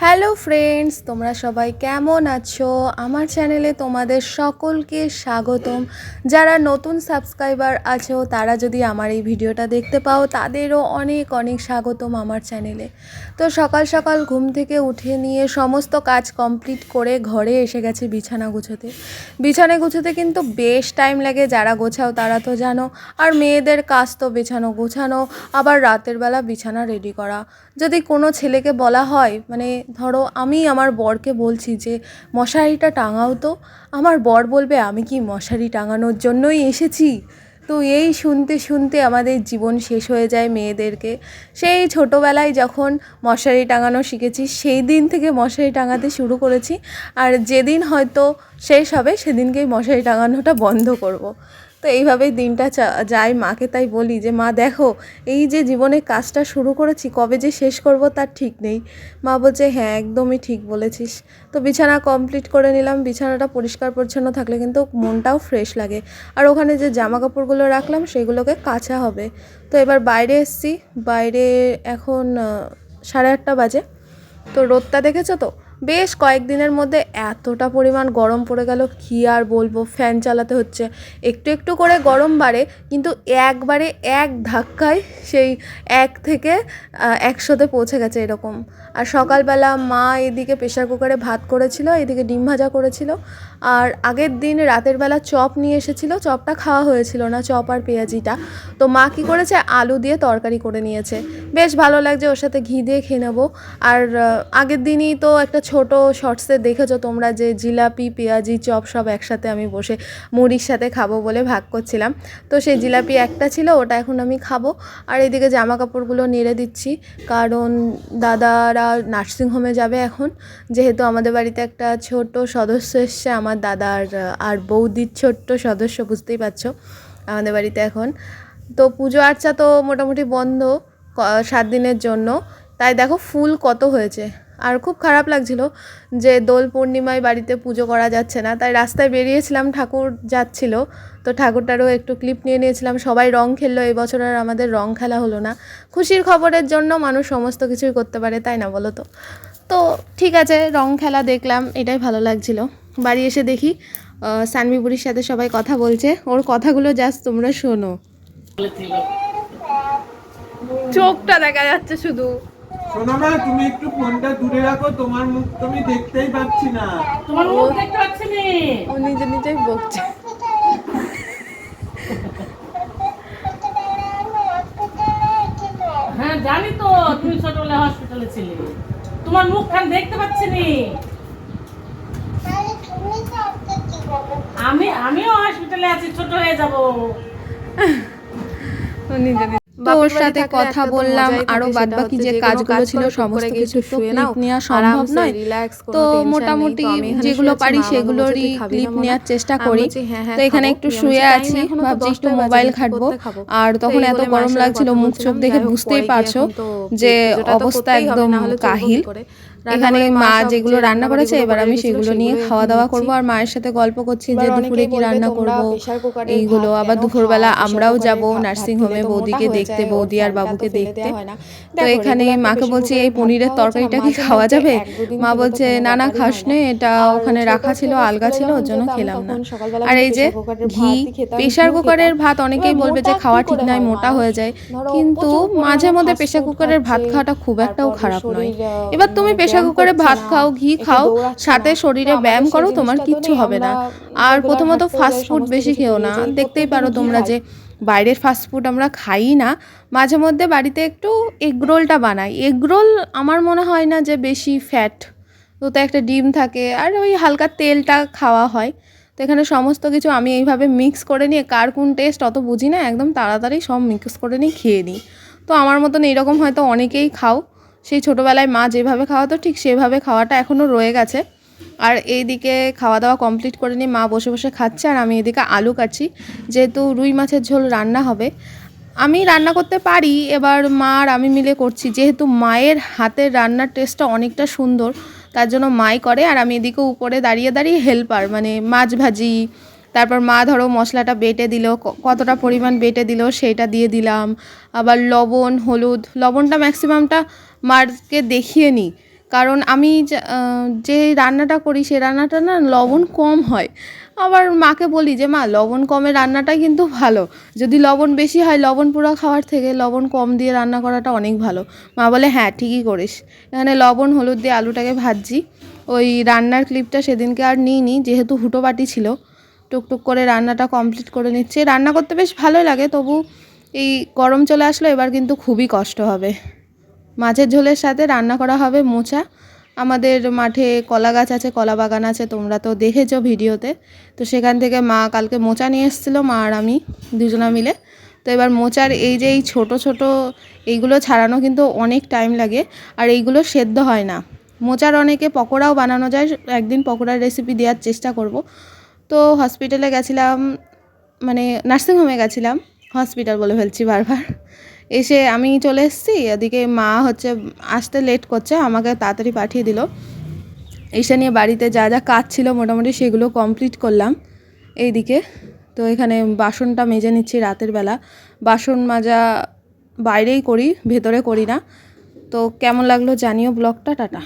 Hello friends, তোমরা সবাই কেমন আছো? আমার চ্যানেলে তোমাদের সকলকে স্বাগতম। যারা নতুন সাবস্ক্রাইবার আছো তারা যদি আমার এই ভিডিওটা দেখতে পাও তাদেরও অনেক অনেক স্বাগতম আমার চ্যানেলে। তো সকাল সকাল ঘুম থেকে উঠে নিয়ে সমস্ত কাজ কমপ্লিট করে ঘরে এসে গেছি বিছানা গুছোতে কিন্তু বেশ টাইম লাগে। যারা গোছাও তারা তো জানো। আর মেয়েদের কাজ তো বিছানো গোছানো, আবার রাতের বেলা বিছানা রেডি করা। যদি কোনো ছেলেকে বলা হয়, মানে ধরো আমি আমার বরকে বলছি যে মশারিটা টাঙাও, তো আমার বর বলবে আমি কি মশারি টাঙানোর জন্যই এসেছি? তো এই শুনতে শুনতে আমাদের জীবন শেষ হয়ে যায় মেয়েদেরকে। সেই ছোটোবেলায় যখন মশারি টাঙানো শিখেছি সেই দিন থেকে মশারি টাঙাতে শুরু করেছি। আর যেদিন হয়তো শেষ হবে সেদিনকেই মশারি টাঙানোটা বন্ধ করব। তো এইভাবেই দিনটা যায়। মাকে তাই বলি যে মা দেখো, এই যে জীবনে কাজটা শুরু করেছি কবে যে শেষ করব তার ঠিক নেই। মা বলছে হ্যাঁ একদমই ঠিক বলেছিস। তো বিছানা কমপ্লিট করে নিলাম। বিছানাটা পরিষ্কার পরিচ্ছন্ন থাকলে কিন্তু মনটাও ফ্রেশ লাগে। আর ওখানে যে জামা কাপড়গুলো রাখলাম সেগুলোকে কাচা হবে। তো এবার বাইরে এসছি। বাইরে এখন 8:30 বাজে। তো রোদটা দেখেছো তো, বেশ কয়েকদিনের মধ্যে এতটা পরিমাণ গরম পড়ে গেল কী আর বলবো। ফ্যান চালাতে হচ্ছে। একটু একটু করে গরম বাড়ে, কিন্তু একবারে এক ধাক্কায় সেই 1 থেকে 100-তে পৌঁছে গেছে এরকম। আর সকালবেলা মা এদিকে প্রেশার কুকারে ভাত করেছিল, এদিকে ডিম ভাজা করেছিল। আর আগের দিন রাতের বেলা চপ নিয়ে এসেছিলো, চপটা খাওয়া হয়েছিল না, চপ আর পেঁয়াজিটা। তো মা কী করেছে, আলু দিয়ে তরকারি করে নিয়েছে। বেশ ভালো লাগছে, ওর সাথে ঘি দিয়ে খেয়ে নেবো। আর আগের দিনই তো একটা ছোট শর্টসে দেখেছো তোমরা যে জিলাপি পেঁয়াজি চপ সব একসাথে আমি বসে মুড়ির সাথে খাবো বলে ভাগ করছিলাম। তো সেই জিলাপি একটা ছিল, ওটা এখন আমি খাবো। আর এদিকে জামা কাপড়গুলো নেড়ে দিচ্ছি, কারণ দাদারা নার্সিংহোমে যাবে এখন। যেহেতু আমাদের বাড়িতে একটা ছোট সদস্য এসছে, আমার দাদার আর বৌদির ছোট্ট সদস্য, বুঝতেই পারছো আমাদের বাড়িতে এখন। তো পুজো আর্চা তো মোটামুটি বন্ধ 7 দিনের জন্য। তাই দেখো ফুল কত হয়েছে। আর খুব খারাপ লাগছিল যে দোল পূর্ণিমায় বাড়িতে পুজো করা যাচ্ছে না। তাই রাস্তায় বেরিয়েছিলাম, ঠাকুর যাচ্ছিল, তো ঠাকুরটারও একটু ক্লিপ নিয়ে নিয়েছিলাম। সবাই রং খেললো, এবছর আর আমাদের রং খেলা হলো না। খুশির খবরের জন্য মানুষ সমস্ত কিছুই করতে পারে, তাই না বলো তো? তো ঠিক আছে, রং খেলা দেখলাম, এটাই ভালো লাগছিল। বাড়ি এসে দেখি সানভি বুড়ির সাথে সবাই কথা বলছে। ওর কথাগুলো জাস্ট তোমরা শোনো। চোখটা দেখা যাচ্ছে শুধু। শোনো না, তুমি একটু ফোনটা দূরে রাখো, তোমার মুখ তুমি দেখতেই পাচ্ছি না। তোমার মুখ দেখতে পাচ্ছি না। ও নিজে নিজেই বকছে। হ্যাঁ জানি তো, তুমি ছোটবেলায় হসপিটালে ছিলে। তোমার মুখখান দেখতে পাচ্ছি না। আমিও হসপিটালে আছি, ছোট হয়ে যাব। ও নিজে নিজে। তো ওর সাথে কথা বললাম, আরো বাদবাকি যে কাজগুলো ছিল সমস্ত কিছু তো ক্লিপ নেওয়া সম্ভব নয়। তো মোটামুটি যেগুলো পারি সেগুলোরই ক্লিপ নেওয়ার চেষ্টা করি। তো এখানে একটু শুয়ে আছি, ভাবছি একটু মোবাইল ঘাঁটবো। আর তখন এত গরম লাগছিল, মুখ চোখ দেখে বুঝতেই পারছো যে অবস্থা একদম কাহিল। এখানে মা যেগুলো রান্না করেছে এবার আমি সেগুলো নিয়ে খাওয়া দাওয়া করবো। আর মায়ের সাথে গল্প করছি যে দুপুরে কি রান্না করব এইগুলো। আবার দুপুরবেলা আমরাও যাব নার্সিংহোমে বৌদিকে দেখতে, বৌদি আর বাবুকে দেখতে। তো এখানে মাকে বলছি এই পনিরের তরকারিটা কি খাওয়া যাবে? মা বলছে না না খাস নে, এটা ওখানে রাখা ছিল, আলগা ছিল, ওর জন্য খেলাম না। আর এই যে ঘি, প্রেশার কুকারের ভাত অনেকেই বলবে যে খাওয়া ঠিক নয়, মোটা হয়ে যায়, কিন্তু মাঝে মধ্যে প্রেশার কুকারের ভাত খাওয়াটা খুব একটাও খারাপ নয়। এবার তুমি প্রেশার কুকারে ভাত খাও, ঘি খাও, সাথে শরীরে ব্যায়াম করো, তোমার কিচ্ছু হবে না। আর প্রথমত ফাস্টফুড বেশি খেও না। দেখতেই পারো তোমরা যে বাইরের ফাস্টফুড আমরা খাই না, মাঝে মধ্যে বাড়িতে একটু এগরোলটা বানাই। এগরোল আমার মনে হয় না যে বেশি ফ্যাট, তো একটা ডিম থাকে আর ওই হালকা তেলটা খাওয়া হয়। তো এখানে সমস্ত কিছু আমি এইভাবে মিক্স করে নিয়ে, কার কোন টেস্ট অত বুঝি না, একদম তাড়াতাড়ি সব মিক্স করে নিয়ে খেয়ে নিই। তো আমার মতন এইরকম হয়তো অনেকেই খাও। সেই ছোটোবেলায় মা যেভাবে খাওয়াতো ঠিক সেভাবে খাওয়াটা এখনও রয়ে গেছে। আর এইদিকে খাওয়া দাওয়া কমপ্লিট করে নিয়ে মা বসে বসে খাচ্ছে, আর আমি এদিকে আলু কাটছি, যেহেতু রুই মাছের ঝোল রান্না হবে। আমি রান্না করতে পারি, এবার মা আর আমি মিলে করছি। যেহেতু মায়ের হাতের রান্নার টেস্টটা অনেকটা সুন্দর, তার জন্য মাই করে, আর আমি এদিকে উপরে দাঁড়িয়ে দাঁড়িয়ে হেল্পার, মানে মাছ ভাজি। তারপর মা ধরো মশলাটা বেটে দিল, কতটা পরিমাণ বেটে দিল সেইটা দিয়ে দিলাম। আবার লবণ হলুদ, লবণটা ম্যাক্সিমামটা মারকে দেখিয়ে নিই, কারণ আমি যে রান্নাটা করি সে রান্নাটা না লবণ কম হয়। আবার মাকে বলি যে মা লবণ কমে রান্নাটাই কিন্তু ভালো, যদি লবণ বেশি হয় লবণ পোড়া খাওয়ার থেকে লবণ কম দিয়ে রান্না করাটা অনেক ভালো। মা বলে হ্যাঁ ঠিকই করিস। এখানে লবণ হলুদ দিয়ে আলুটাকে ভাজছি। ওই রান্নার ক্লিপটা সেদিনকে আর নিইনি, যেহেতু হুটোবাটি ছিল। টুকটুক করে রান্নাটা কমপ্লিট করে নিচ্ছে। রান্না করতে বেশ ভালোই লাগে, তবু এই গরম চলে আসলো এবার কিন্তু খুবই কষ্ট হবে। মাছের ঝোলের সাথে রান্না করা হবে মোচা। আমাদের মাঠে কলা গাছ আছে, কলা বাগান আছে, তোমরা তো দেখেছো ভিডিওতে। তো সেখান থেকে মা কালকে মোচা নিয়ে এসেছিলো, মা আর আমি দুজনা মিলে। তো এবার মোচার এই যে এই ছোটো ছোটো এইগুলো ছাড়ানো কিন্তু অনেক টাইম লাগে, আর এইগুলো সেদ্ধ হয় না। মোচার অনেকে পকোড়াও বানানো যায়, একদিন পকোড়ার রেসিপি দেওয়ার চেষ্টা করব। তো হসপিটালে গেছিলাম, মানে নার্সিংহোমে গেছিলাম, হসপিটাল বলে ফেলছি বারবার। এসে আমি চলে এসেছি, এদিকে মা হচ্ছে আসতে লেট করছে, আমাকে তাড়াতাড়ি পাঠিয়ে দিল। এসে নিয়ে বাড়িতে যা যা কাজ ছিল মোটামুটি সেগুলো কমপ্লিট করলাম এইদিকে। তো এখানে বাসনটা মেজে নিচ্ছি রাতের বেলা। বাসন মাজা বাইরেই করি, ভেতরে করি না। তো কেমন লাগলো জানিও ব্লগটা, টাটা।